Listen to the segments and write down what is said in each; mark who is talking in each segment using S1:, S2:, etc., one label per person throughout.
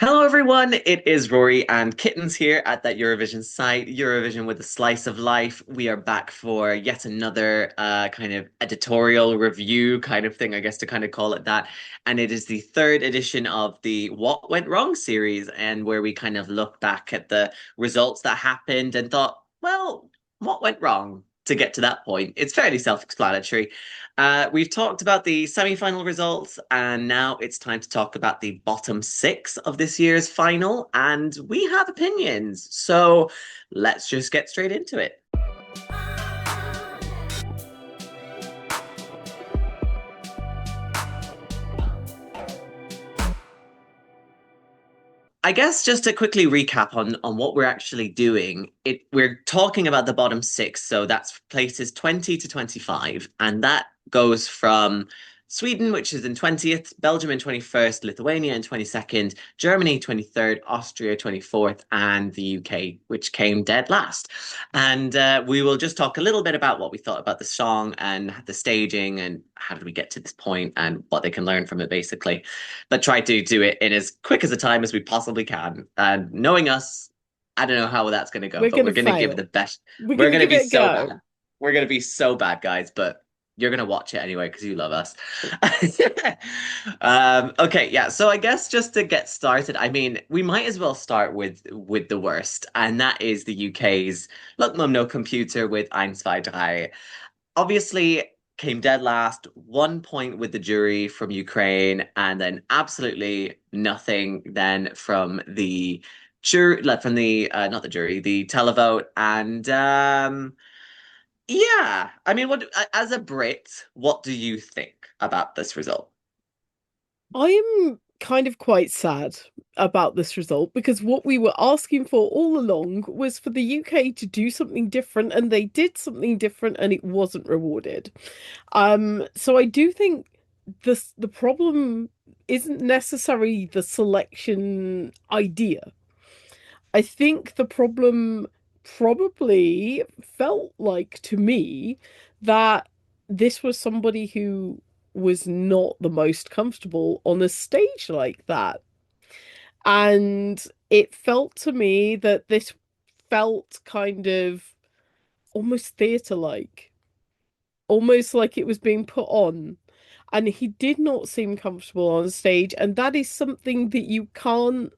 S1: Hello, everyone. It is Rory and Kittens here at that Eurovision site, Eurovision with a slice of life. We are back for yet another kind of editorial review kind of thing, I guess to kind of call it that. And it is the third edition of the What Went Wrong series, and where we kind of look back at the results that happened and thought, well, what went wrong to get to that point? It's fairly self-explanatory. We've talked about the semi-final results, and now it's time to talk about the bottom six of this year's final. And we have opinions, so let's just get straight into it. I guess just to quickly recap on what we're actually doing, we're talking about the bottom six, so that's places 20 to 25, and that goes from Sweden, which is in 20th, Belgium in 21st, Lithuania in 22nd, Germany 23rd, Austria 24th, and the UK, which came dead last. And we will just talk a little bit about what we thought about the song and the staging and how did we get to this point and what they can learn from it, basically. But try to do it in as quick as a time as we possibly can. And knowing us, I don't know how that's going to go,
S2: We're
S1: but
S2: gonna
S1: we're going to give it the
S2: fail.
S1: best.
S2: We're
S1: We're
S2: gonna
S1: going to
S2: give
S1: be
S2: it a
S1: so
S2: go.
S1: bad. We're going to be so bad, guys, but you're going to watch it anyway because you love us. Okay, yeah. So I guess just to get started, I mean, we might as well start with the worst, and that is the UK's Look Mum No Computer with Eins, Zwei, Drei. Obviously came dead last, 1 point with the jury from Ukraine, and then absolutely nothing then from the jury, like from the not the jury, the televote, and yeah. I mean, what as a Brit, what do you think about this result?
S2: I am kind of quite sad about this result because what we were asking for all along was for the UK to do something different, and they did something different and it wasn't rewarded. So I do think the problem isn't necessarily the selection idea. I think the problem probably felt like to me that this was somebody who was not the most comfortable on a stage like that. And it felt to me that this felt kind of almost theatre-like, almost like it was being put on. And he did not seem comfortable on stage. And that is something that you can't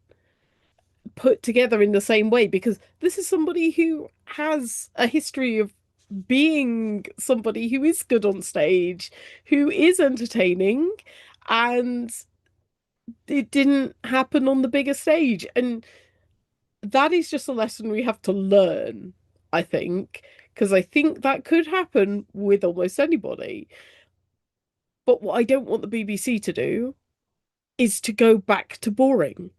S2: put together in the same way because this is somebody who has a history of being somebody who is good on stage, who is entertaining, and it didn't happen on the bigger stage. And that is just a lesson we have to learn, I think, because I think that could happen with almost anybody. But what I don't want the BBC to do is to go back to boring.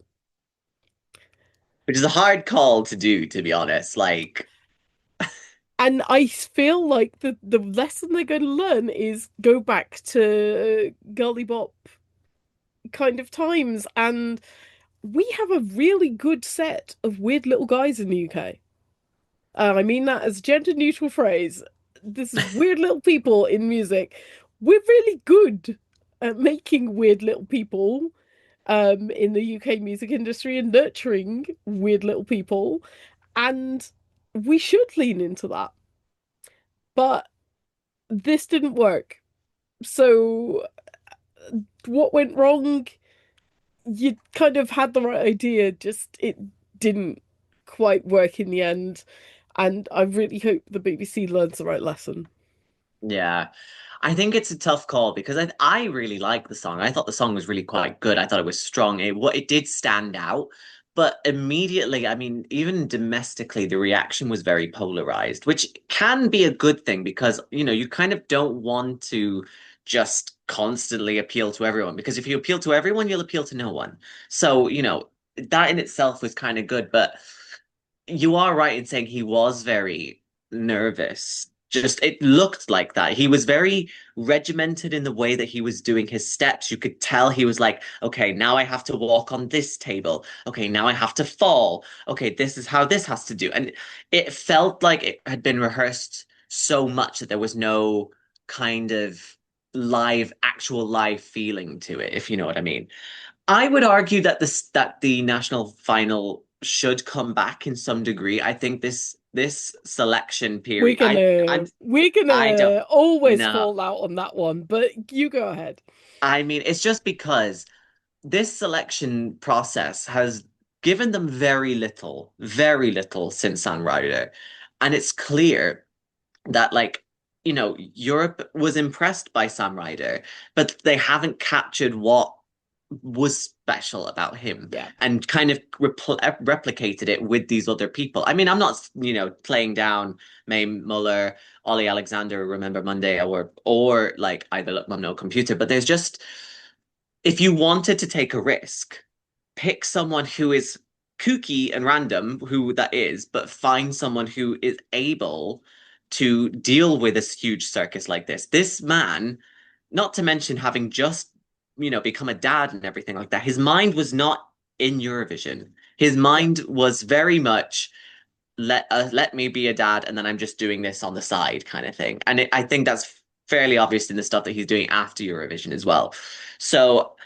S1: Which is a hard call to do, to be honest. Like,
S2: And I feel like the lesson they're going to learn is go back to girly bop kind of times. And we have a really good set of weird little guys in the UK. I mean that as a gender neutral phrase. This is weird little people in music. We're really good at making weird little people in the UK music industry and nurturing weird little people. And we should lean into that. But this didn't work. So what went wrong? You kind of had the right idea, just it didn't quite work in the end. And I really hope the BBC learns the right lesson.
S1: yeah. I think it's a tough call because I really like the song. I thought the song was really quite good. I thought it was strong. It did stand out, but immediately, I mean, even domestically, the reaction was very polarized, which can be a good thing because, you kind of don't want to just constantly appeal to everyone because if you appeal to everyone, you'll appeal to no one. So, that in itself was kind of good, but you are right in saying he was very nervous. Just it looked like that. He was very regimented in the way that he was doing his steps. You could tell he was like, okay, now I have to walk on this table. Okay, now I have to fall. Okay, this is how this has to do. And it felt like it had been rehearsed so much that there was no kind of actual live feeling to it, if you know what I mean. I would argue that the national final should come back in some degree. I think this selection
S2: We're
S1: period,
S2: gonna we're
S1: I don't
S2: gonna always
S1: know.
S2: fall out on that one, but you go ahead.
S1: I mean, it's just because this selection process has given them very little since Sunrider. And it's clear that Europe was impressed by Sam Ryder, but they haven't captured what was special about him
S2: Yeah.
S1: and kind of replicated it with these other people. I mean, I'm not, playing down May Muller, Ollie Alexander, Remember Monday, or like either Look Mum No Computer, but there's just if you wanted to take a risk, pick someone who is kooky and random, who that is, but find someone who is able to deal with a huge circus like this. This man, not to mention having just, become a dad and everything like that, his mind was not in Eurovision. His
S2: Yeah.
S1: mind was very much let me be a dad and then I'm just doing this on the side kind of thing. And I think that's fairly obvious in the stuff that he's doing after Eurovision as well. So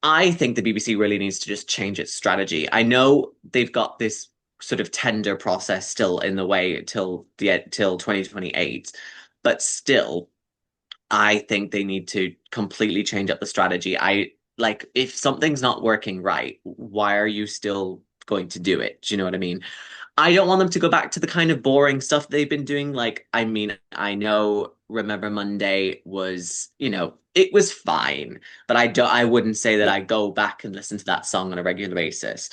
S1: I think the BBC really needs to just change its strategy. I know they've got this sort of tender process still in the way till 2028, but still, I think they need to completely change up the strategy. I like if something's not working right, why are you still going to do it? Do you know what I mean? I don't want them to go back to the kind of boring stuff they've been doing. Like, I mean, I know Remember Monday was, it was fine, but I wouldn't say that
S2: Yeah.
S1: I go back and listen to that song on a regular basis.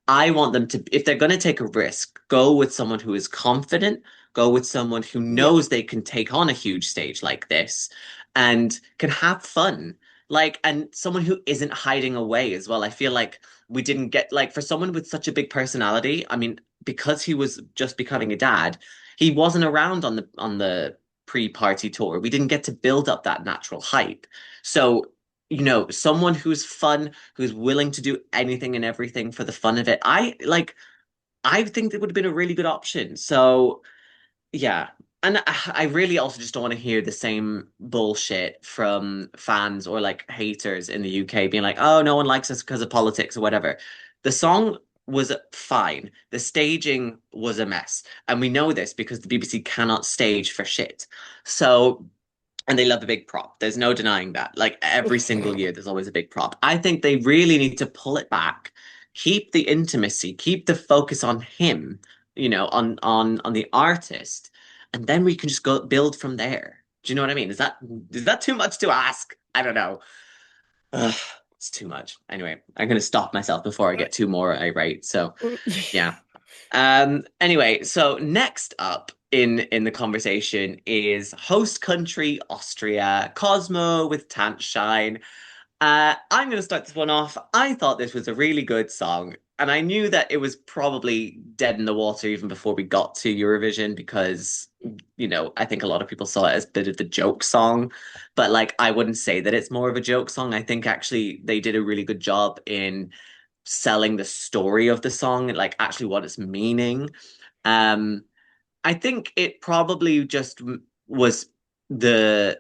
S1: I want them to, if they're going to take a risk, go with someone who is confident, go with someone who
S2: Yeah.
S1: knows they can take on a huge stage like this and can have fun. Like, and someone who isn't hiding away as well. I feel like we didn't get, like, for someone with such a big personality, I mean, because he was just becoming a dad, he wasn't around on the pre-party tour. We didn't get to build up that natural hype. So someone who's fun, who's willing to do anything and everything for the fun of it. I think that would have been a really good option. So yeah. And I really also just don't want to hear the same bullshit from fans or like haters in the UK being like, oh, no one likes us because of politics or whatever. The song was fine. The staging was a mess. And we know this because the BBC cannot stage for shit. So and they love a big prop. There's no denying that. Like every single year, there's always a big prop. I think they really need to pull it back, keep the intimacy, keep the focus on him, on the artist, and then we can just go build from there. Do you know what I mean? Is that too much to ask? I don't know. Ugh, it's too much. Anyway, I'm gonna stop myself before I get too more irate. So yeah. Anyway, so next up in the conversation is host country Austria, Cosmó with Tanzschein. I'm going to start this one off. I thought this was a really good song, and I knew that it was probably dead in the water even before we got to Eurovision because, I think a lot of people saw it as a bit of the joke song, but like I wouldn't say that it's more of a joke song. I think actually they did a really good job in selling the story of the song and like actually what it's meaning. Um, I think it probably just was the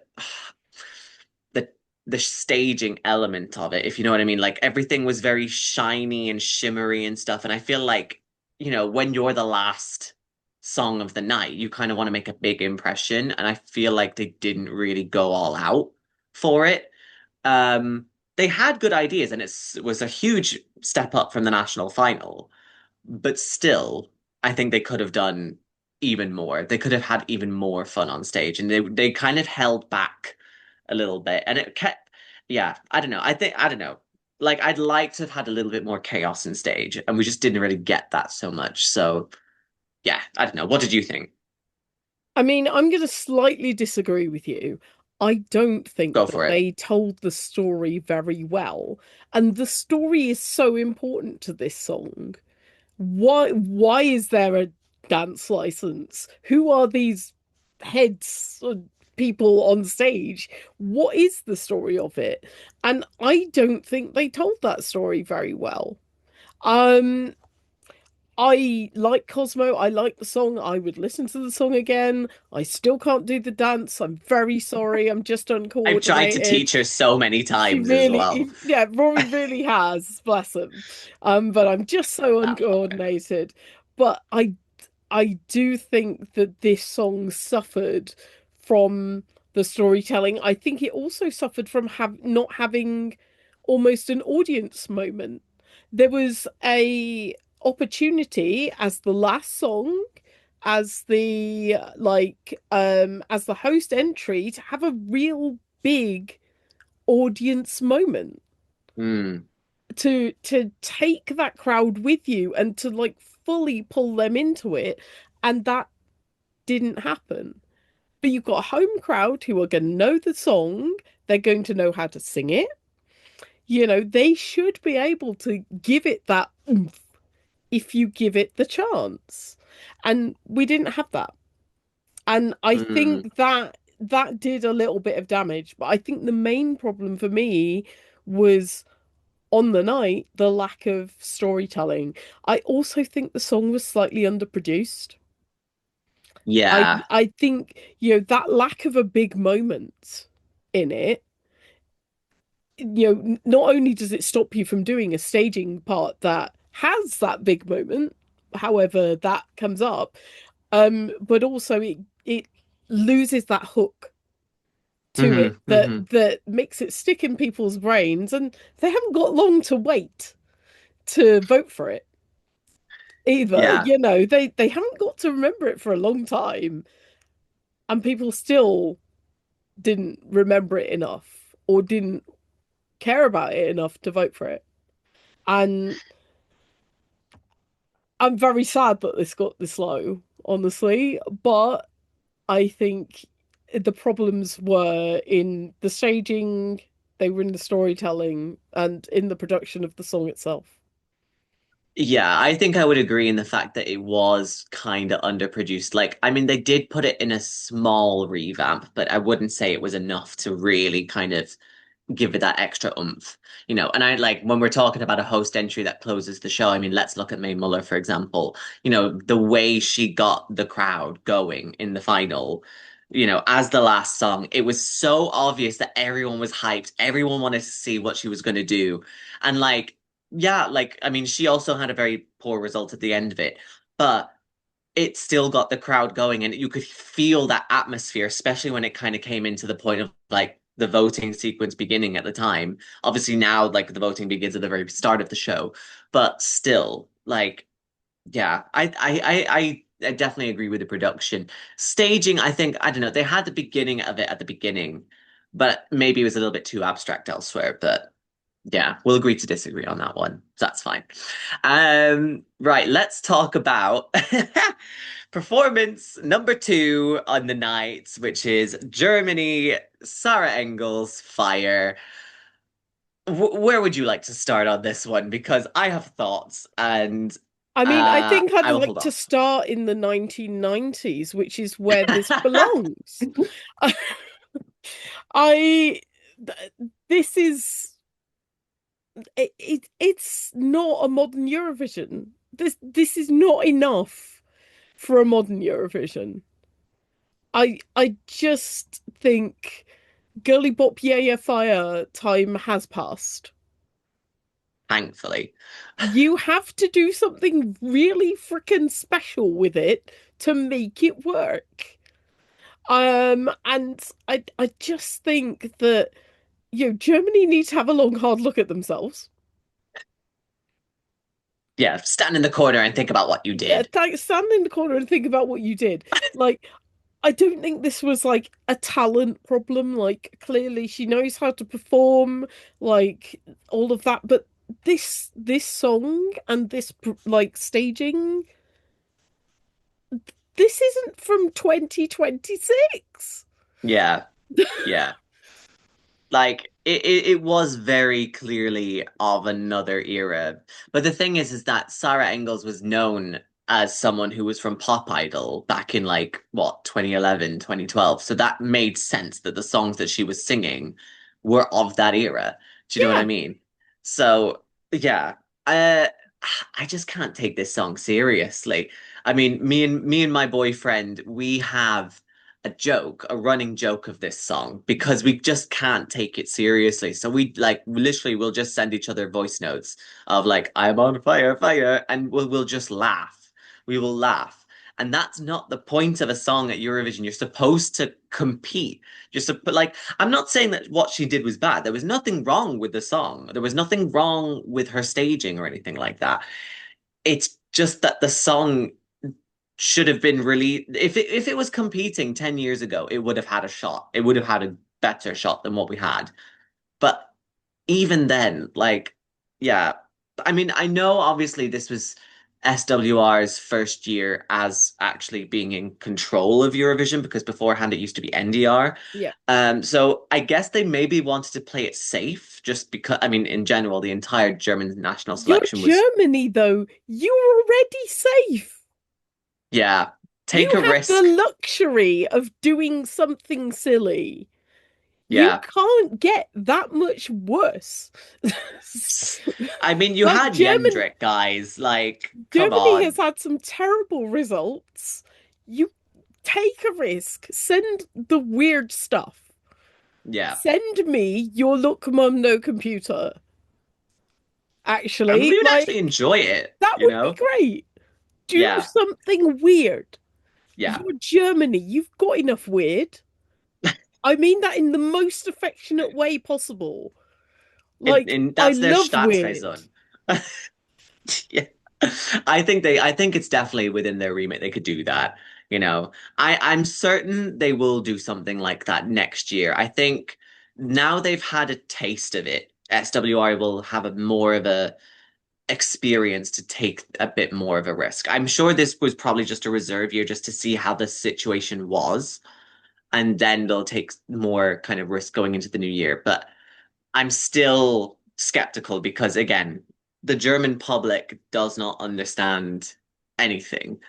S1: the the staging element of it, if you know what I mean. Like everything was very shiny and shimmery and stuff. And I feel like, when you're the last song of the night, you kind of want to make a big impression. And I feel like they didn't really go all out for it. Um, they had good ideas, and was a huge step up from the national final. But still, I think they could have done even more. They could have had even more fun on stage, and they kind of held back a little bit, and it kept. Yeah, I don't know. I don't know. Like I'd like to have had a little bit more chaos in stage, and we just didn't really get that so much. So yeah, I don't know. What did you think?
S2: I mean, I'm going to slightly disagree with you. I don't think
S1: Go
S2: that
S1: for it.
S2: they told the story very well. And the story is so important to this song. Why is there a dance license? Who are these heads people on stage? What is the story of it? And I don't think they told that story very well. Um I like Cosmo. I like the song. I would listen to the song again. I still can't do the dance. I'm very sorry. I'm just
S1: I've tried to
S2: uncoordinated.
S1: teach her so many
S2: She
S1: times as well.
S2: really, yeah, Rory really has, bless him. But I'm just so
S1: That fucker.
S2: uncoordinated. But I do think that this song suffered from the storytelling. I think it also suffered from not having almost an audience moment. There was a opportunity as the last song, as the as the host entry to have a real big audience moment,
S1: Mm,
S2: to take that crowd with you and to like fully pull them into it, and that didn't happen. But you've got a home crowd who are going to know the song, they're going to know how to sing it. They should be able to give it that oomph if you give it the chance. And we didn't have that. And I
S1: mm.
S2: think that did a little bit of damage. But I think the main problem for me was on the night, the lack of storytelling. I also think the song was slightly underproduced. I
S1: Yeah.
S2: I think, that lack of a big moment in it, not only does it stop you from doing a staging part that has that big moment, however that comes up, but also it loses that hook to it
S1: Hmm, hmm.
S2: that makes it stick in people's brains, and they haven't got long to wait to vote for it either.
S1: Yeah.
S2: They haven't got to remember it for a long time, and people still didn't remember it enough or didn't care about it enough to vote for it. And I'm very sad that this got this low, honestly. But I think the problems were in the staging, they were in the storytelling, and in the production of the song itself.
S1: Yeah, I think I would agree in the fact that it was kind of underproduced. Like, I mean, they did put it in a small revamp, but I wouldn't say it was enough to really kind of give it that extra oomph, And I like when we're talking about a host entry that closes the show, I mean, let's look at Mae Muller, for example. The way she got the crowd going in the final, as the last song, it was so obvious that everyone was hyped. Everyone wanted to see what she was going to do. And like, yeah, like, I mean, she also had a very poor result at the end of it, but it still got the crowd going and you could feel that atmosphere, especially when it kind of came into the point of like the voting sequence beginning at the time. Obviously now like the voting begins at the very start of the show, but still, like, yeah, I definitely agree with the production. Staging, I think, I don't know, they had the beginning of it at the beginning, but maybe it was a little bit too abstract elsewhere, but yeah, we'll agree to disagree on that one. That's fine. Right, let's talk about performance number two on the night, which is Germany, Sarah Engels, Fire. Where would you like to start on this one? Because I have thoughts and
S2: I mean, I think I'd
S1: I will hold
S2: like to
S1: off.
S2: start in the 1990s, which is where this belongs. I, this is, it's not a modern Eurovision. This is not enough for a modern Eurovision. I just think Girly Bop Yeah Yeah Fire time has passed.
S1: Thankfully.
S2: You have to do something really freaking special with it to make it work. And I just think that Germany needs to have a long hard look at themselves.
S1: Yeah, stand in the corner and think about what you
S2: Yeah,
S1: did.
S2: stand in the corner and think about what you did. Like, I don't think this was like a talent problem. Like, clearly she knows how to perform, like all of that. But this song and this like staging, this isn't from 2026.
S1: Yeah, yeah. Like it was very clearly of another era. But the thing is that Sarah Engels was known as someone who was from Pop Idol back in like what, 2011, 2012. So that made sense that the songs that she was singing were of that era. Do you know what I
S2: Yeah,
S1: mean? So yeah. Uh I just can't take this song seriously. I mean, me and my boyfriend, we have a joke, a running joke of this song because we just can't take it seriously. So we like literally will just send each other voice notes of like, I'm on fire, fire, and we'll just laugh. We will laugh. And that's not the point of a song at Eurovision. You're supposed to compete. But like, I'm not saying that what she did was bad. There was nothing wrong with the song. There was nothing wrong with her staging or anything like that. It's just that the song should have been released. If it was competing 10 years ago, it would have had a shot. It would have had a better shot than what we had. But even then, like, yeah, I mean, I know obviously this was SWR's first year as actually being in control of Eurovision because beforehand it used to be NDR.
S2: Yeah.
S1: So I guess they maybe wanted to play it safe just because, I mean, in general, the entire German national
S2: You're
S1: selection was,
S2: Germany, though. You're already safe.
S1: yeah, take
S2: You
S1: a
S2: have the
S1: risk.
S2: luxury of doing something silly. You
S1: Yeah.
S2: can't get that much worse.
S1: I mean, you
S2: Like
S1: had
S2: German
S1: Jendrik, guys. Like, come
S2: Germany has
S1: on.
S2: had some terrible results. You take a risk. Send the weird stuff.
S1: Yeah.
S2: Send me your Look Mum No Computer.
S1: And we
S2: Actually,
S1: would actually
S2: like
S1: enjoy it,
S2: that
S1: you
S2: would be
S1: know?
S2: great. Do
S1: Yeah.
S2: something weird.
S1: Yeah.
S2: You're Germany. You've got enough weird. I mean that in the most affectionate way possible. Like, I
S1: That's their
S2: love weird.
S1: Staatsräson. Yeah. I think it's definitely within their remit. They could do that, you know. I'm certain they will do something like that next year. I think now they've had a taste of it, SWR will have a more of a experience to take a bit more of a risk. I'm sure this was probably just a reserve year just to see how the situation was, and then they'll take more kind of risk going into the new year. But I'm still skeptical because again, the German public does not understand anything.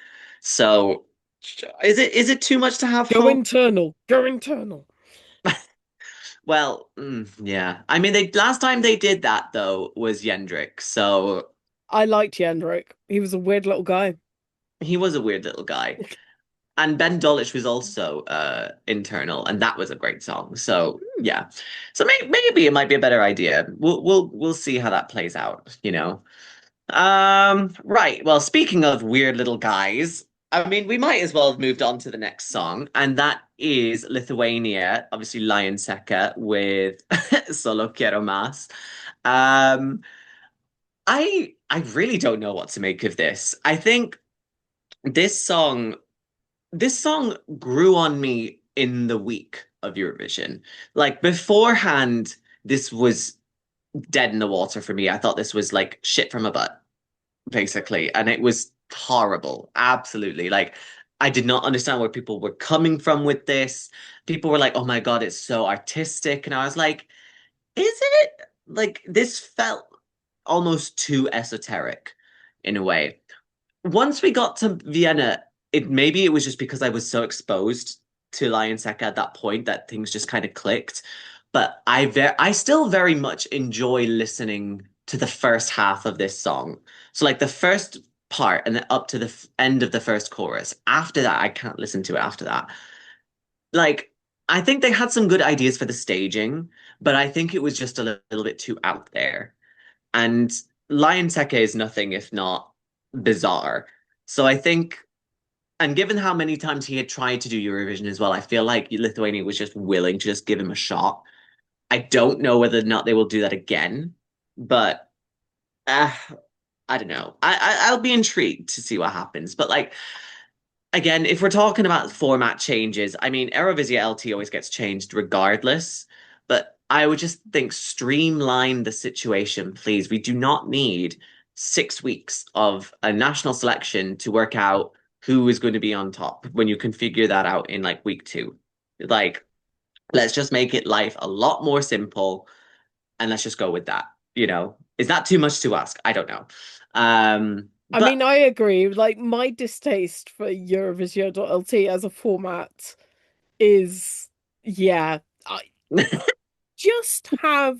S1: So is it too much to have
S2: Go
S1: hope?
S2: internal. Go internal.
S1: Well, yeah. I mean, they last time they did that though was Jendrik, so
S2: I liked Jendrik. He was a weird little guy.
S1: he was a weird little guy. And Ben Dolic was also internal, and that was a great song. So
S2: Hmm.
S1: yeah, so maybe it might be a better idea. We'll see how that plays out. You know. Right. Well, speaking of weird little guys, I mean, we might as well have moved on to the next song, and that is Lithuania, obviously Lion Ceccah with Sólo, quiero más. Um, I really don't know what to make of this. I think this song this song grew on me in the week of Eurovision. Like beforehand, this was dead in the water for me. I thought this was like shit from a butt, basically. And it was horrible. Absolutely. Like I did not understand where people were coming from with this. People were like, oh my God, it's so artistic. And I was like, is it? Like this felt almost too esoteric in a way. Once we got to Vienna, it was just because I was so exposed to Lion Seka at that point that things just kind of clicked. But I still very much enjoy listening to the first half of this song. So like the first part and then up to the end of the first chorus. After that, I can't listen to it after that. Like I think they had some good ideas for the staging, but I think it was just a little bit too out there. And Lion Seka is nothing if not bizarre. So I think, and given how many times he had tried to do Eurovision as well, I feel like Lithuania was just willing to just give him a shot. I don't know whether or not they will do that again, but uh, I don't know. I'll be intrigued to see what happens. But like again, if we're talking about format changes, I mean, Eurovisia LT always gets changed regardless. But I would just think streamline the situation, please. We do not need 6 weeks of a national selection to work out who is going to be on top when you can figure that out in like week two. Like, let's just make it life a lot more simple and let's just go with that. You know, is that too much to ask? I don't know.
S2: I mean,
S1: But
S2: I agree. Like, my distaste for Eurovision.lt as a format is, yeah, I just have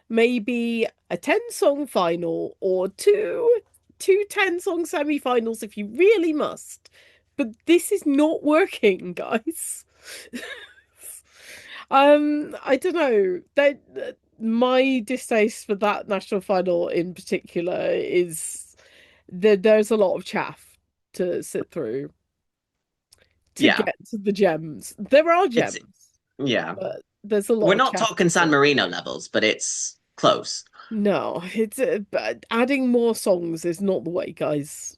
S2: maybe a 10 song final or two two 10-song semi-finals if you really must. But this is not working, guys. I don't know. My distaste for that national final in particular is that there's a lot of chaff to sit through to
S1: Yeah,
S2: get to the gems. There are
S1: it's
S2: gems,
S1: yeah.
S2: but there's a lot
S1: We're
S2: of
S1: not
S2: chaff
S1: talking
S2: to
S1: San
S2: sit
S1: Marino
S2: through.
S1: levels, but it's close.
S2: No, it's but adding more songs is not the way, guys.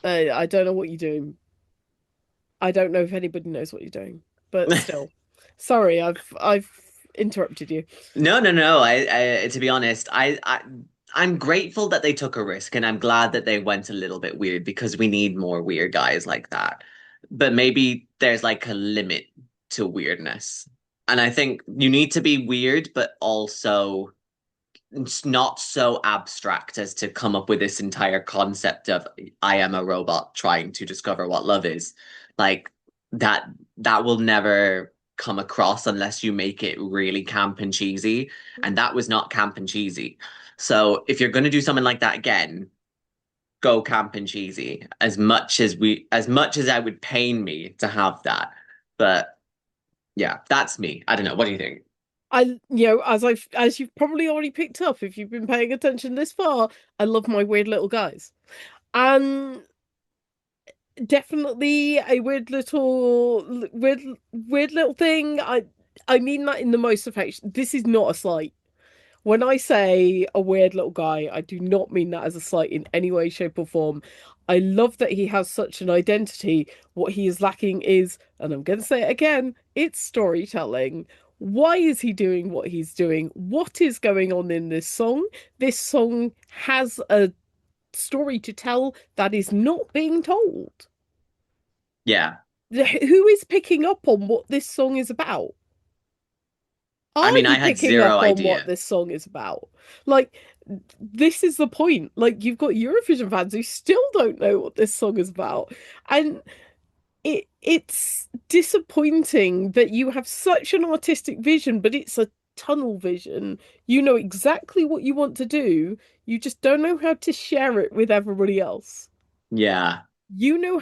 S2: I don't know what you're doing. I don't know if anybody knows what you're doing, but still, sorry, I've interrupted you.
S1: No, no, no. To be honest, I'm grateful that they took a risk, and I'm glad that they went a little bit weird because we need more weird guys like that. But maybe there's like a limit to weirdness, and I think you need to be weird, but also it's not so abstract as to come up with this entire concept of I am a robot trying to discover what love is. Like that that will never come across unless you make it really camp and cheesy. And that was not camp and cheesy. So if you're gonna do something like that again, go camp and cheesy. As much as I would pain me to have that. But yeah, that's me. I don't know. What do you think?
S2: As you've probably already picked up if you've been paying attention this far, I love my weird little guys. And definitely a weird little thing. I mean that in the most affection. This is not a slight. When I say a weird little guy, I do not mean that as a slight in any way, shape, or form. I love that he has such an identity. What he is lacking is, and I'm going to say it again, it's storytelling. Why is he doing what he's doing? What is going on in this song? This song has a story to tell that is not being told.
S1: Yeah.
S2: Who is picking up on what this song is about?
S1: I
S2: Are
S1: mean, I
S2: you
S1: had
S2: picking
S1: zero
S2: up on what
S1: idea.
S2: this song is about? Like, this is the point. Like, you've got Eurovision fans who still don't know what this song is about. And it's disappointing that you have such an artistic vision, but it's a tunnel vision. You know exactly what you want to do. You just don't know how to share it with everybody else.
S1: Yeah.
S2: You know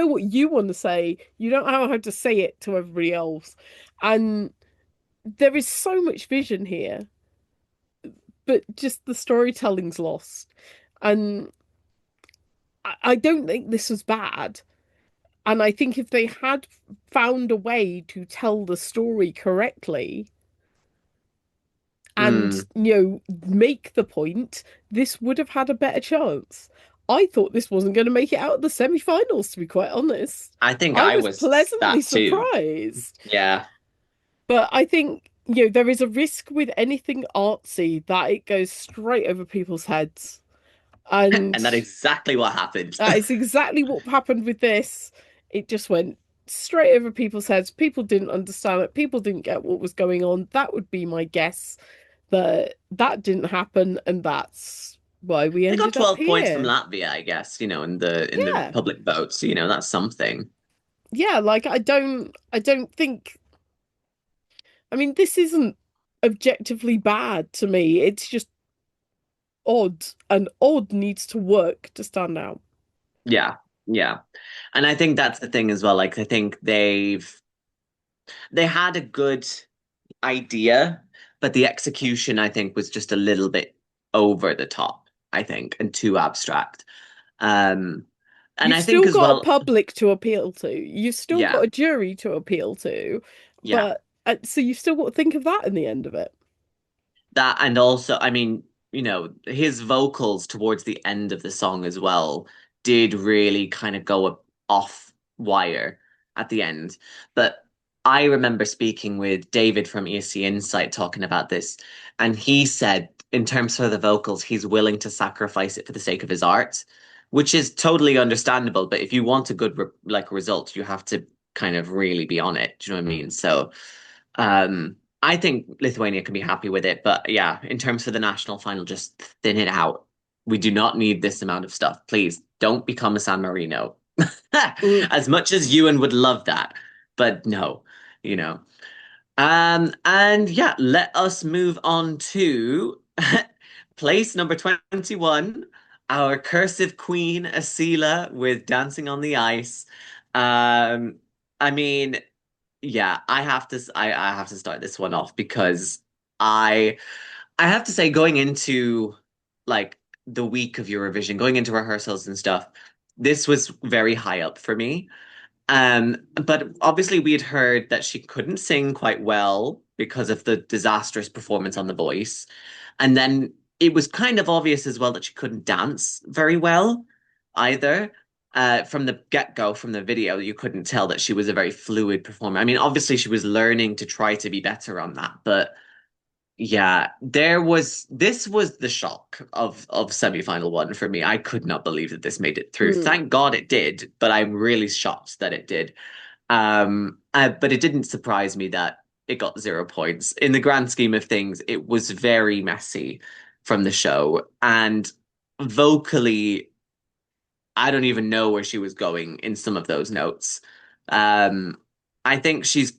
S2: what you want to say. You don't know how to say it to everybody else. And there is so much vision here, but just the storytelling's lost. And I don't think this was bad. And I think if they had found a way to tell the story correctly and,
S1: Mm.
S2: make the point, this would have had a better chance. I thought this wasn't going to make it out of the semi-finals, to be quite honest.
S1: I think
S2: I
S1: I
S2: was
S1: was
S2: pleasantly
S1: that too.
S2: surprised.
S1: Yeah.
S2: But I think, there is a risk with anything artsy that it goes straight over people's heads. And
S1: And that's exactly what happened.
S2: that is exactly what happened with this. It just went straight over people's heads. People didn't understand it. People didn't get what was going on. That would be my guess that that didn't happen, and that's why we
S1: They got
S2: ended up
S1: 12 points from
S2: here.
S1: Latvia, I guess, in the
S2: Yeah.
S1: public votes, that's something.
S2: Yeah, like I don't think I mean this isn't objectively bad to me. It's just odd, and odd needs to work to stand out.
S1: Yeah. Yeah. And I think that's the thing as well. Like I think they had a good idea, but the execution I think was just a little bit over the top, I think, and too abstract. Um and
S2: You've
S1: I think
S2: still
S1: as
S2: got a
S1: well,
S2: public to appeal to. You've still got
S1: yeah,
S2: a jury to appeal to,
S1: yeah.
S2: but so you've still got to think of that in the end of it.
S1: That and also, I mean, his vocals towards the end of the song as well did really kind of go off wire at the end. But I remember speaking with David from ESC Insight talking about this, and he said, in terms of the vocals, he's willing to sacrifice it for the sake of his art, which is totally understandable. But if you want a good result, you have to kind of really be on it. Do you know what I mean? So, I think Lithuania can be happy with it, but yeah, in terms for the national final, just thin it out. We do not need this amount of stuff. Please don't become a San Marino.
S2: Mm.
S1: As much as Ewan would love that, but no, you know. And yeah, let us move on to place number 21. our cursive queen, ESSYLA, with Dancing on the Ice. Um, I mean, yeah, I have to start this one off because I I have to say going into like the week of Eurovision, going into rehearsals and stuff, this was very high up for me. But obviously we had heard that she couldn't sing quite well because of the disastrous performance on The Voice. And then it was kind of obvious as well that she couldn't dance very well either. From the get-go, from the video, you couldn't tell that she was a very fluid performer. I mean, obviously she was learning to try to be better on that, but yeah, this was the shock of semi-final one for me. I could not believe that this made it through.
S2: Mm.
S1: Thank God it did, but I'm really shocked that it did. But it didn't surprise me that it got 0 points. In the grand scheme of things, it was very messy from the show, and vocally, I don't even know where she was going in some of those notes. Um, I think she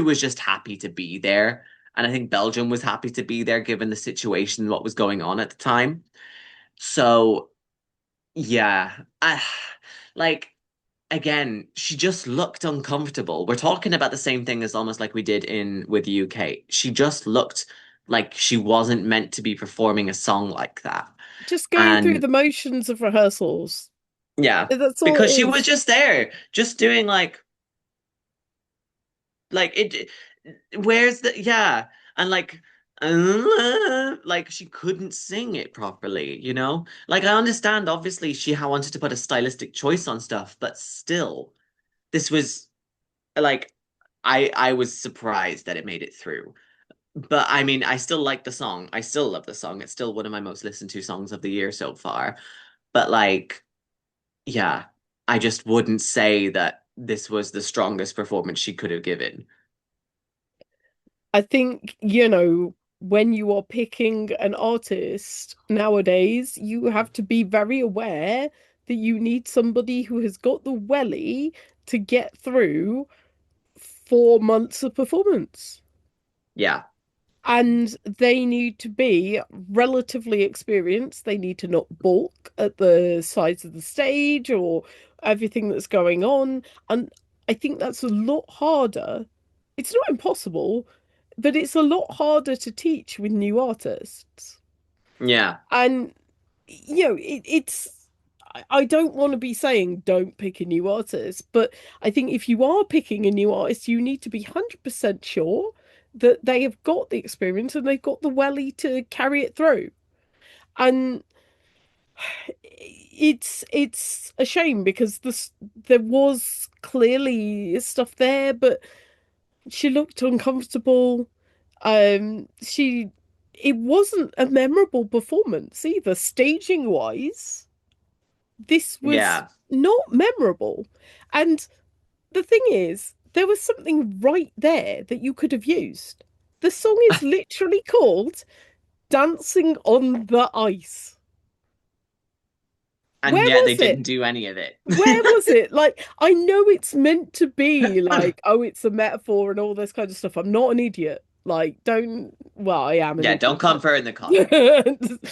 S1: was just happy to be there. And I think Belgium was happy to be there given the situation, what was going on at the time. So yeah, like again, she just looked uncomfortable. We're talking about the same thing as almost like we did in with the UK. She just looked like she wasn't meant to be performing a song like that.
S2: Just going through
S1: And
S2: the motions of rehearsals.
S1: yeah,
S2: That's all it
S1: because she was
S2: is.
S1: just there, just doing like it where's the yeah, and like she couldn't sing it properly, you know? Like I understand obviously she wanted to put a stylistic choice on stuff, but still this was like I was surprised that it made it through. But I mean, I still like the song. I still love the song. It's still one of my most listened to songs of the year so far. But like yeah, I just wouldn't say that this was the strongest performance she could have given.
S2: I think, when you are picking an artist nowadays, you have to be very aware that you need somebody who has got the welly to get through 4 months of performance.
S1: Yeah.
S2: And they need to be relatively experienced. They need to not balk at the sides of the stage or everything that's going on. And I think that's a lot harder. It's not impossible, but it's a lot harder to teach with new artists.
S1: Yeah.
S2: And I don't want to be saying don't pick a new artist, but I think if you are picking a new artist, you need to be 100% sure that they have got the experience and they've got the welly to carry it through. And it's a shame because there was clearly stuff there, but she looked uncomfortable. She It wasn't a memorable performance either, staging wise. This was
S1: Yeah.
S2: not memorable. And the thing is, there was something right there that you could have used. The song is literally called Dancing on the Ice.
S1: And
S2: Where
S1: yet they
S2: was
S1: didn't
S2: it?
S1: do any of it.
S2: Where was it? Like, I know it's meant to be like, oh, it's a metaphor and all this kind of stuff. I'm not an idiot. Like, don't, well, I am an
S1: Yeah, don't
S2: idiot,
S1: come for in the
S2: but
S1: comment.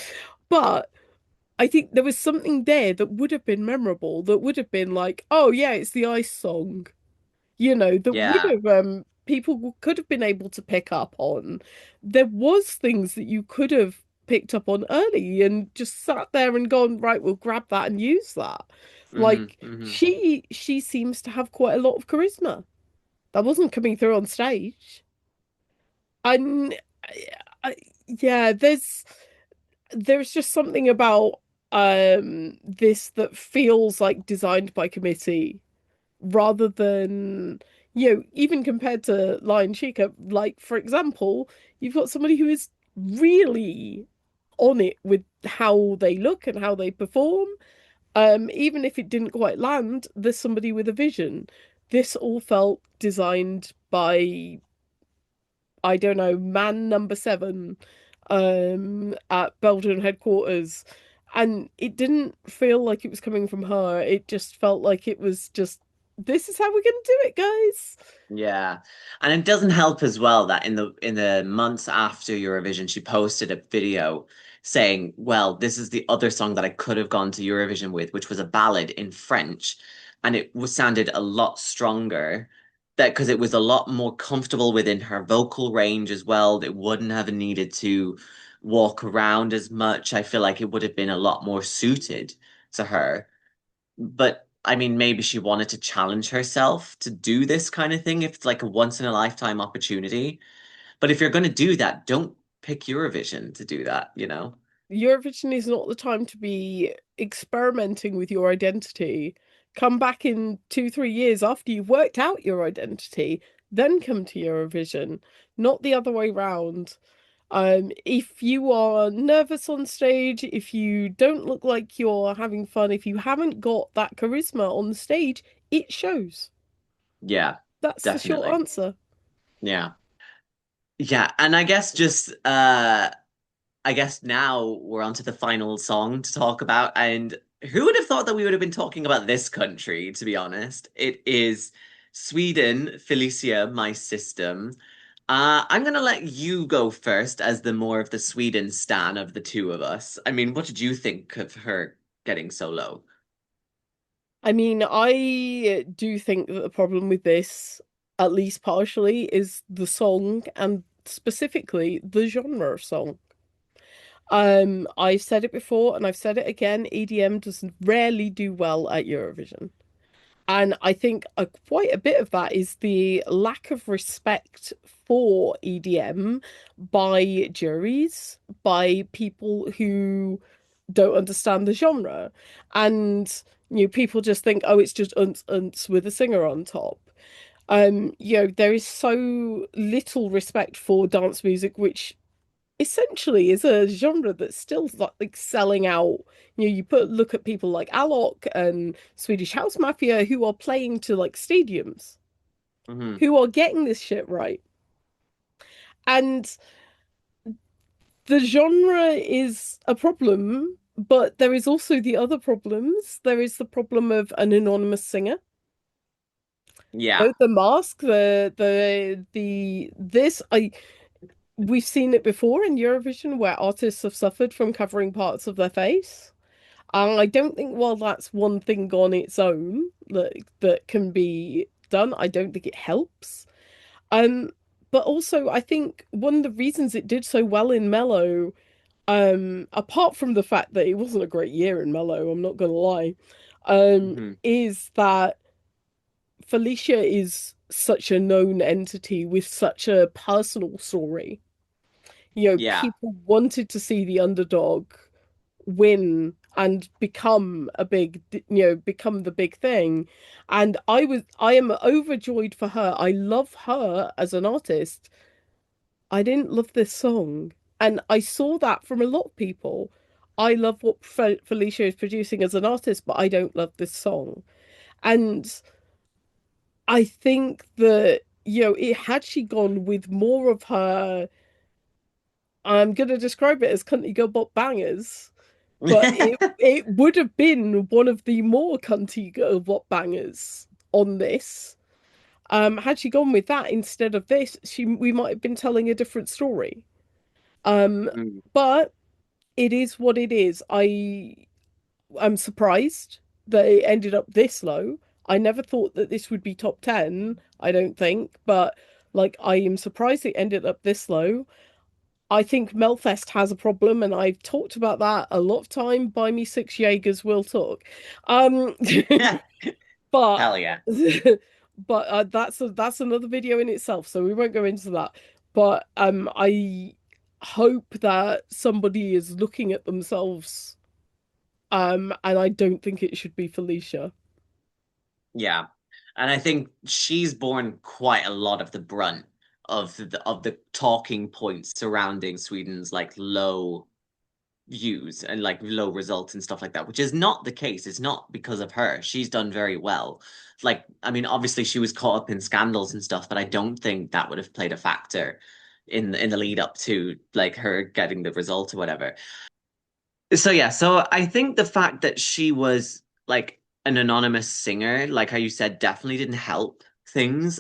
S2: but I think there was something there that would have been memorable, that would have been like, oh yeah, it's the Ice song, that would
S1: Yeah.
S2: have people could have been able to pick up on. There was things that you could have picked up on early and just sat there and gone, right, we'll grab that and use that.
S1: Hmm.
S2: Like
S1: Hmm.
S2: she seems to have quite a lot of charisma. That wasn't coming through on stage. And I, yeah, there's just something about this that feels like designed by committee rather than even compared to Lion Chica, like for example, you've got somebody who is really on it with how they look and how they perform. Even if it didn't quite land, there's somebody with a vision. This all felt designed by, I don't know, man number seven at Belgian headquarters. And it didn't feel like it was coming from her. It just felt like it was just, this is how we're gonna do it, guys.
S1: Yeah. And it doesn't help as well that in the months after Eurovision, she posted a video saying, well, this is the other song that I could have gone to Eurovision with, which was a ballad in French, and it was sounded a lot stronger. That because it was a lot more comfortable within her vocal range as well. It wouldn't have needed to walk around as much. I feel like it would have been a lot more suited to her. But I mean, maybe she wanted to challenge herself to do this kind of thing if it's like a once in a lifetime opportunity. But if you're going to do that, don't pick Eurovision to do that, you know?
S2: Eurovision is not the time to be experimenting with your identity. Come back in 2, 3 years after you've worked out your identity, then come to Eurovision, not the other way round. If you are nervous on stage, if you don't look like you're having fun, if you haven't got that charisma on the stage, it shows.
S1: Yeah,
S2: That's the short
S1: definitely.
S2: answer.
S1: Yeah. Yeah, and I guess just I guess now we're on to the final song to talk about. And who would have thought that we would have been talking about this country, to be honest? It is Sweden, Felicia, My System. I'm gonna let you go first as the more of the Sweden stan of the two of us. I mean, what did you think of her getting so low?
S2: I mean, I do think that the problem with this, at least partially, is the song and specifically the genre of song. I've said it before and I've said it again, EDM does rarely do well at Eurovision. And I think quite a bit of that is the lack of respect for EDM by juries, by people who don't understand the genre. And people just think, oh, it's just unts unts with a singer on top. There is so little respect for dance music, which essentially is a genre that's still like selling out. You look at people like Alok and Swedish House Mafia who are playing to like stadiums,
S1: Hmm.
S2: who are getting this shit right. And the genre is a problem, but there is also the other problems. There is the problem of an anonymous singer.
S1: Yeah.
S2: The mask, the this I we've seen it before in Eurovision where artists have suffered from covering parts of their face. I don't think while that's one thing on its own that can be done, I don't think it helps. Um, but also I think one of the reasons it did so well in Mellow, apart from the fact that it wasn't a great year in Mellow, I'm not gonna lie,
S1: Hmm.
S2: is that Felicia is such a known entity with such a personal story.
S1: Yeah.
S2: People wanted to see the underdog win and become the big thing. And I am overjoyed for her. I love her as an artist. I didn't love this song. And I saw that from a lot of people. I love what Felicia is producing as an artist, but I don't love this song. And I think that, it had she gone with more of her, I'm gonna describe it as cunty girl bop bangers, but it would have been one of the more cunty girl bop bangers on this. Had she gone with that instead of this, she we might have been telling a different story. Um,
S1: Mm.
S2: but it is what it is. I'm surprised that it ended up this low. I never thought that this would be top 10, I don't think, but like I am surprised it ended up this low. I think Melfest has a problem, and I've talked about that a lot of time. Buy me six Jaegers, we'll talk. Um, but
S1: Hell yeah.
S2: that's another video in itself, so we won't go into that. But I hope that somebody is looking at themselves. And I don't think it should be Felicia.
S1: Yeah. And I think she's borne quite a lot of the brunt of the talking points surrounding Sweden's like low views and like low results and stuff like that, which is not the case. It's not because of her. She's done very well. Like, I mean, obviously she was caught up in scandals and stuff, but I don't think that would have played a factor in the lead up to like her getting the result or whatever. So yeah, so I think the fact that she was like an anonymous singer, like how you said, definitely didn't help things.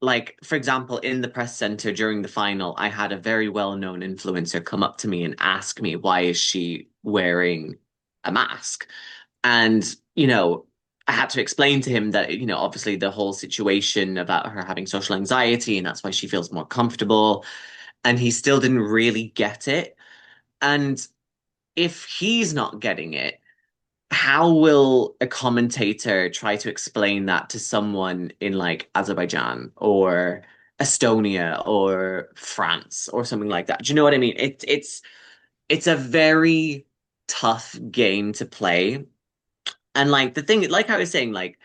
S1: like for example, in the press center during the final, I had a very well-known influencer come up to me and ask me why is she wearing a mask? And, you know, I had to explain to him that, obviously the whole situation about her having social anxiety and that's why she feels more comfortable. And he still didn't really get it. And if he's not getting it, how will a commentator try to explain that to someone in like Azerbaijan or Estonia or France or something like that? Do you know what I mean? It's a very tough game to play. And like the thing, like I was saying, like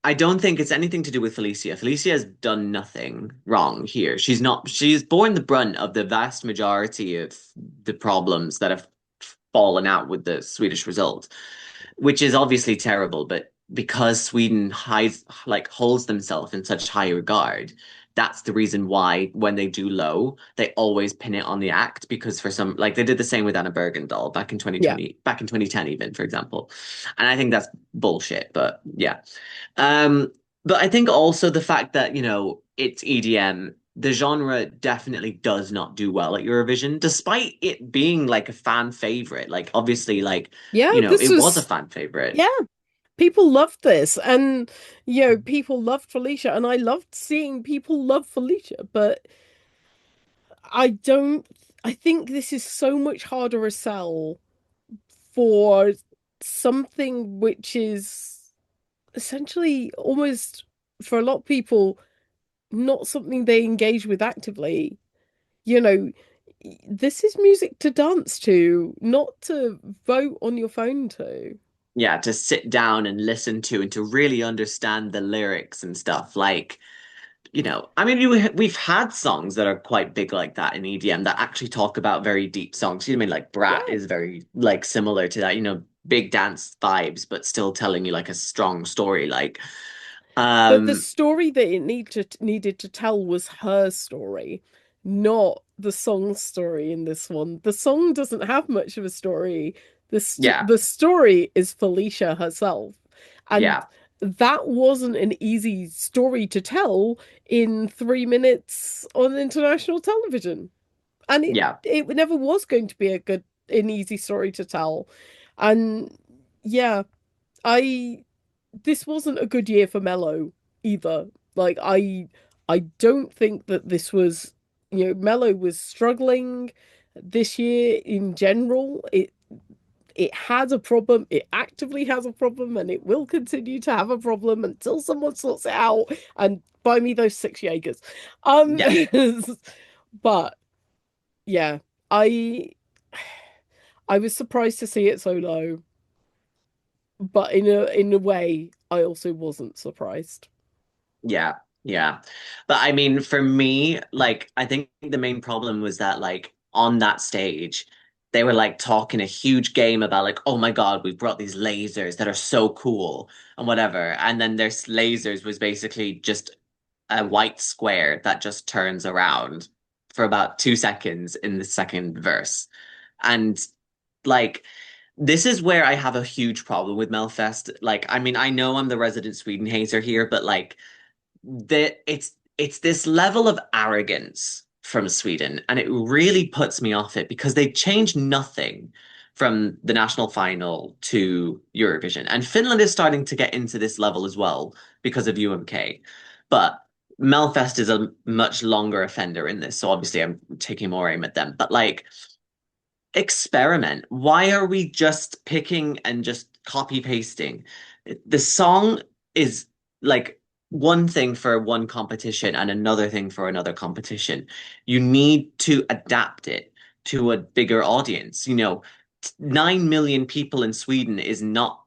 S1: I don't think it's anything to do with Felicia. Felicia has done nothing wrong here. She's borne the brunt of the vast majority of the problems that have fallen out with the Swedish result, which is obviously terrible, but because Sweden holds themselves in such high regard, that's the reason why when they do low, they always pin it on the act because for some like they did the same with Anna Bergendahl back in
S2: Yeah.
S1: 2020, back in 2010 even, for example. And I think that's bullshit, but yeah. Um, but I think also the fact that, it's EDM, the genre definitely does not do well at Eurovision, despite it being like a fan favorite. Like, obviously, like,
S2: Yeah, this
S1: it was a
S2: was
S1: fan favorite.
S2: yeah, people loved this, and people loved Felicia, and I loved seeing people love Felicia, but I don't I think this is so much harder a sell for something which is essentially almost for a lot of people not something they engage with actively. You know, this is music to dance to, not to vote on your phone to.
S1: Yeah, to sit down and listen to and to really understand the lyrics and stuff. Like, I mean, we've had songs that are quite big like that in EDM that actually talk about very deep songs. You know what I mean? Like Brat
S2: Yeah.
S1: is very like similar to that, big dance vibes, but still telling you like a strong story. Like,
S2: But the
S1: um,
S2: story that it needed to tell was her story, not the song story in this one. The song doesn't have much of a story.
S1: yeah,
S2: The story is Felicia herself. And
S1: yeah,
S2: that wasn't an easy story to tell in 3 minutes on international television. And
S1: yeah,
S2: it never was going to be an easy story to tell. And yeah, I this wasn't a good year for Mello either. Like I don't think that this was, Mello was struggling this year in general. It had a problem. It actively has a problem, and it will continue to have a problem until someone sorts it out. And buy me those 6 Jaegers. Um,
S1: yeah,
S2: but yeah, I I was surprised to see it so low, but in a way, I also wasn't surprised.
S1: yeah, yeah. But I mean, for me, like, I think the main problem was that, like, on that stage, they were like talking a huge game about, like, oh my God, we brought these lasers that are so cool and whatever. And then their lasers was basically just a white square that just turns around for about 2 seconds in the second verse. And like, this is where I have a huge problem with Melfest. Like, I mean, I know I'm the resident Sweden hater here, but like, it's this level of arrogance from Sweden, and it really puts me off it because they changed nothing from the national final to Eurovision. And Finland is starting to get into this level as well because of UMK. But Melfest is a much longer offender in this, so obviously I'm taking more aim at them. But like, experiment. Why are we just picking and just copy pasting? The song is like one thing for one competition and another thing for another competition. You need to adapt it to a bigger audience. 9 million people in Sweden is not,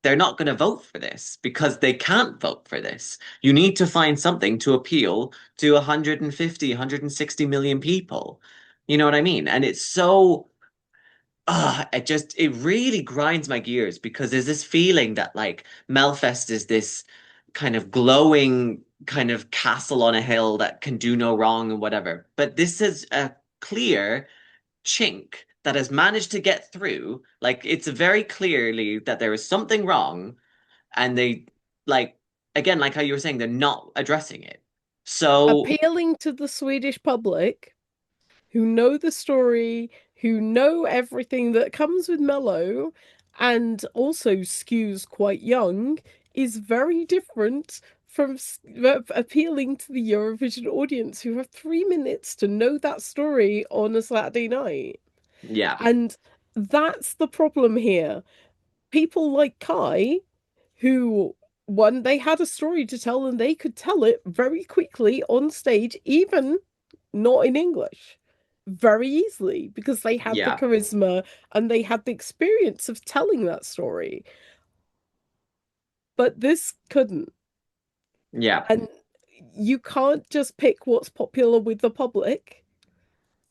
S1: they're not going to vote for this because they can't vote for this. You need to find something to appeal to 150, 160 million people. You know what I mean? And it's so it really grinds my gears because there's this feeling that like Melfest is this kind of glowing kind of castle on a hill that can do no wrong and whatever. But this is a clear chink that has managed to get through. Like it's very clearly that there is something wrong, and they like again, like how you were saying, they're not addressing it. So
S2: Appealing to the Swedish public who know the story, who know everything that comes with Mellow, and also skews quite young, is very different from appealing to the Eurovision audience who have 3 minutes to know that story on a Saturday night.
S1: yeah,
S2: And that's the problem here. People like Kai, who one they had a story to tell and they could tell it very quickly on stage, even not in English, very easily because they had the
S1: yeah,
S2: charisma and they had the experience of telling that story. But this couldn't.
S1: yeah,
S2: And you can't just pick what's popular with the public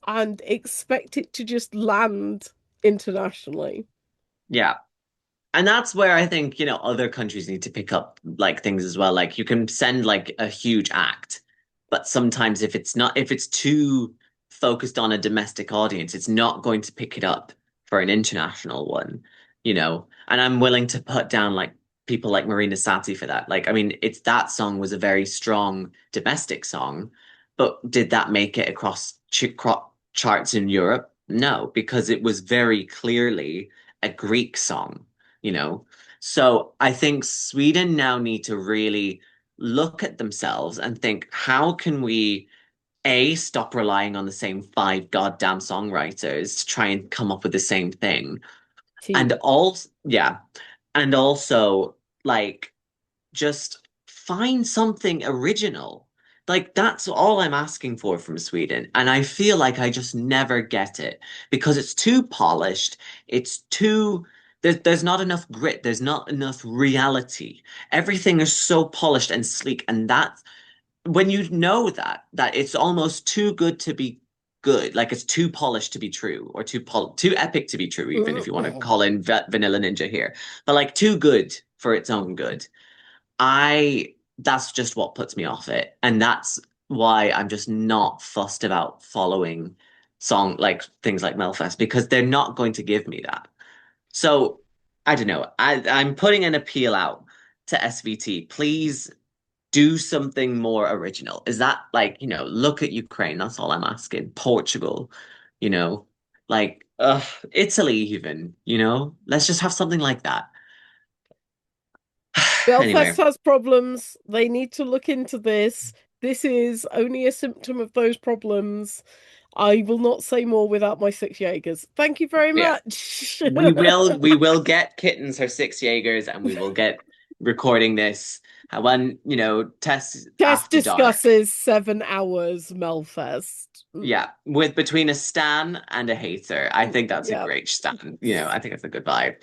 S2: and expect it to just land internationally.
S1: yeah. And that's where I think, other countries need to pick up like things as well. Like you can send like a huge act, but sometimes if it's too focused on a domestic audience, it's not going to pick it up for an international one. And I'm willing to put down like people like Marina Sati for that. Like, I mean, it's that song was a very strong domestic song, but did that make it across charts in Europe? No, because it was very clearly a Greek song you know. So I think Sweden now need to really look at themselves and think, how can we, A, stop relying on the same five goddamn songwriters to try and come up with the same thing? And
S2: Tea.
S1: also, yeah, and also like just find something original. Like that's all I'm asking for from Sweden. And I feel like I just never get it because it's too polished. It's too there's not enough grit. There's not enough reality. Everything is so polished and sleek. And that when you know that it's almost too good to be good, like it's too polished to be true, or too epic to be true, even if you want to call in Vanilla Ninja here, but like too good for its own good. I That's just what puts me off it. And that's why I'm just not fussed about following song like things like Melfest because they're not going to give me that. So I don't know. I'm putting an appeal out to SVT. Please do something more original. Is that like, look at Ukraine, that's all I'm asking. Portugal, you know, like Italy even. Let's just have something like that.
S2: Belfast
S1: Anyway.
S2: has problems. They need to look into this. This is only a symptom of those problems. I will not say more without my six Jaegers. Thank you very
S1: Yeah.
S2: much.
S1: We will get Kittens her six Jaegers and we will get recording this when, tests
S2: Tess
S1: after dark.
S2: discusses 7 hours Melfest.
S1: Yeah, with between a stan and a hater. I think that's a
S2: Yeah.
S1: great stan. I think that's a good vibe.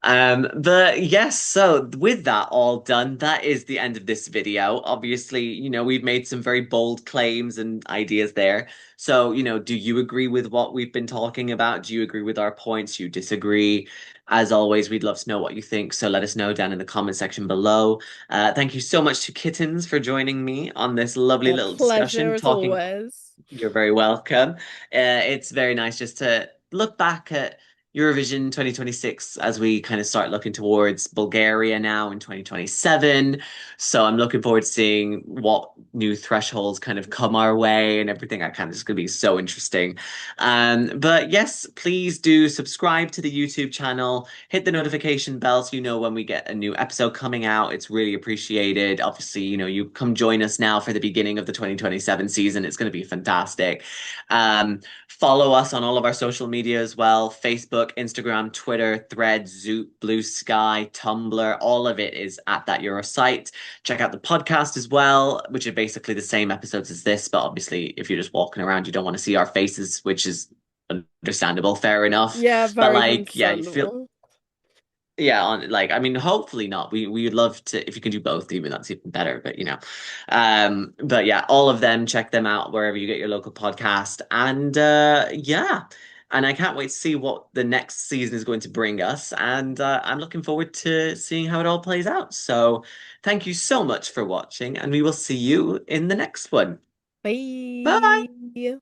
S1: But yes, so with that all done, that is the end of this video. Obviously, we've made some very bold claims and ideas there. So, do you agree with what we've been talking about? Do you agree with our points? Do you disagree? As always, we'd love to know what you think. So let us know down in the comment section below. Thank you so much to Kittens for joining me on this lovely
S2: A
S1: little
S2: pleasure
S1: discussion,
S2: as
S1: talking.
S2: always.
S1: You're very welcome. It's very nice just to look back at Eurovision 2026 as we kind of start looking towards Bulgaria now in 2027. So I'm looking forward to seeing what new thresholds kind of come our way and everything. I kind of just going to be so interesting. But yes, please do subscribe to the YouTube channel, hit the notification bell so you know when we get a new episode coming out. It's really appreciated. Obviously, you come join us now for the beginning of the 2027 season. It's going to be fantastic. Follow us on all of our social media as well: Facebook, Instagram, Twitter, Threads, Zoop, Blue Sky, Tumblr. All of it is at that Euro site. Check out the podcast as well, which are basically the same episodes as this. But obviously, if you're just walking around, you don't want to see our faces, which is understandable, fair enough.
S2: Yeah,
S1: But
S2: very
S1: like, yeah, you feel.
S2: understandable.
S1: Yeah, on like I mean, hopefully not. We would love to if you can do both, even that's even better. But yeah, all of them, check them out wherever you get your local podcast. And yeah, and I can't wait to see what the next season is going to bring us. And I'm looking forward to seeing how it all plays out. So thank you so much for watching, and we will see you in the next one. Bye.
S2: Bye.